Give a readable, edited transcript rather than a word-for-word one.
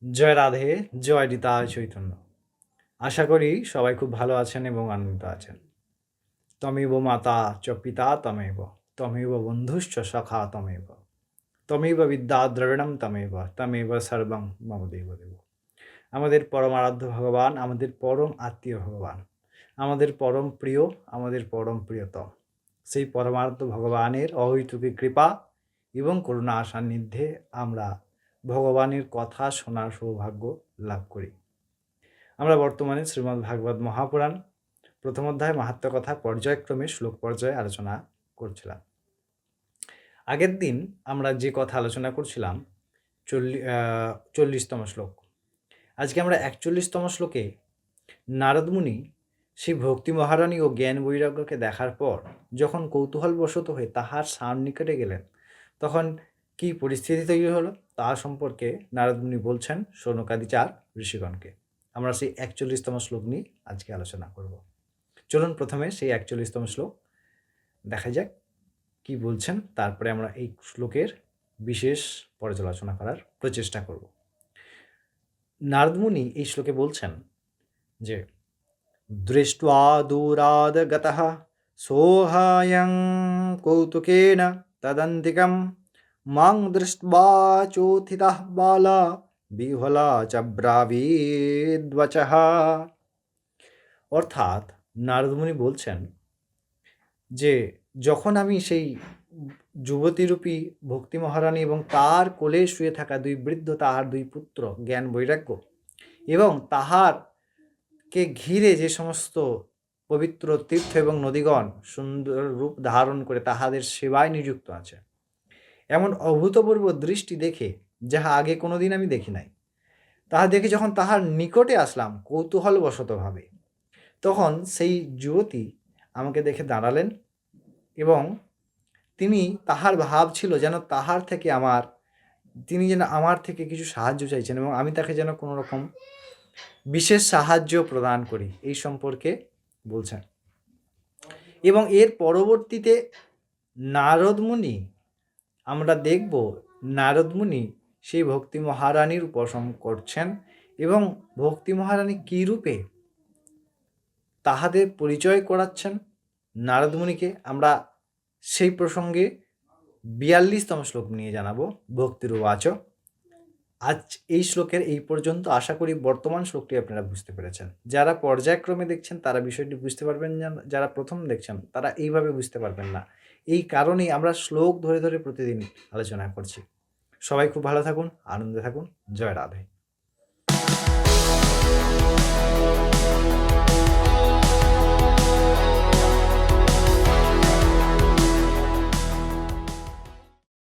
জয় রাধে, জয় নিতাই চৈতন্য। আশা করি সবাই খুব ভালো আছেন এবং আনন্দিত আছেন। তমেব মাতা চ পিতা তমেব, তমেব বন্ধুশ্চ সখা তমেব, তমেব বিদ্যা দ্রবিণম তমেব, তমেব সর্বং মম দেবদেব। আমাদের পরম আরাধ্য ভগবান, আমাদের পরম আত্মীয় ভগবান, আমাদের পরম প্রিয়, আমাদের পরম প্রিয়তম সেই পরমারাধ্য ভগবানের অহৈতুকী কৃপা এবং করুণা সান্নিধ্যে আমরা ভগবানের কথা শোনার সৌভাগ্য লাভ করি। আমরা বর্তমানে শ্রীমদ্ ভাগবত মহাপুরাণ প্রথম অধ্যায় মাহাত্ম্য কথা পর্যায়ক্রমে শ্লোক পর্যায়ে আলোচনা করছিলাম। আগের দিন আমরা যে কথা আলোচনা করছিলাম 40তম শ্লোক। আজকে আমরা 41তম শ্লোকে নারদমুনি সেই ভক্তি মহারানী ও জ্ঞান বৈরাগ্যকে দেখার পর যখন কৌতূহলবশত হয়ে তাহার নিকটে গেলেন, তখন কি পরিস্থিতি তৈরি হলো তা সম্পর্কে নারদমুনি বলছেন শৌনকাদি 4 ঋষিগণকে। আমরা সেই 41তম শ্লোক নিয়ে আজকে আলোচনা করব। চলুন প্রথমে সেই 41তম শ্লোক দেখা যাক কি বলছেন, তারপরে আমরা এই শ্লোকের বিশেষ পর্যালোচনা করার প্রচেষ্টা করব। নারদমুনি এই শ্লোকে বলছেন যে দৃष्ट्वा दूराद् गतः सोऽहायं कौतुकेन तदन्तिकं मां दृष्ट्वा चोत्थितः बाला বিহ্বলা চ ব্রাবীদ্বচঃ। অর্থাৎ নারদমুনি বলছেন যে যখন আমি সেই যুবতীরূপী ভক্তি মহারানী এবং তার কোলে শুয়ে থাকা 2 বৃদ্ধ, তাহার 2 পুত্র জ্ঞান বৈরাগ্য এবং তাহারকে ঘিরে যে সমস্ত পবিত্র তীর্থ এবং নদীগণ সুন্দর রূপ ধারণ করে তাহাদের সেবায় নিযুক্ত আছে, এমন অভূতপূর্ব দৃষ্টি দেখে যাহা আগে কোনোদিন আমি দেখি নাই, তাহা দেখে যখন তাহার নিকটে আসলাম কৌতূহলবশতভাবে, তখন সেই যুবতী আমাকে দেখে দাঁড়ালেন এবং তাহার ভাব ছিল যেন তিনি যেন আমার থেকে কিছু সাহায্য চাইছেন এবং আমি তাকে যেন কোনো রকম বিশেষ সাহায্য প্রদান করি, এই সম্পর্কে বলছেন। এবং এর পরবর্তীতে নারদমুনি, আমরা দেখব নারদমুনি সেই ভক্তি মহারানীর উপাসনা করছেন এবং ভক্তি মহারানী কী রূপে তাহাদের পরিচয় করাচ্ছেন নারদমুনিকে, আমরা সেই প্রসঙ্গে 42তম শ্লোক নিয়ে জানাবো। ভক্তির উবাচ। আজ এই শ্লোকের এই পর্যন্ত আশা করি বর্তমান শ্লোকটি আপনারা বুঝতে পেরেছেন। যারা পর্যায়ক্রমে দেখছেন তারা বিষয়টি বুঝতে পারবেন, যারা প্রথম দেখছেন তারা এইভাবে বুঝতে পারবেন না। এই কারণেই আমরা শ্লোক ধরে ধরে প্রতিদিন আলোচনা করছি। সবাই খুব ভালো থাকুন, আনন্দে থাকুন। জয় রাধে।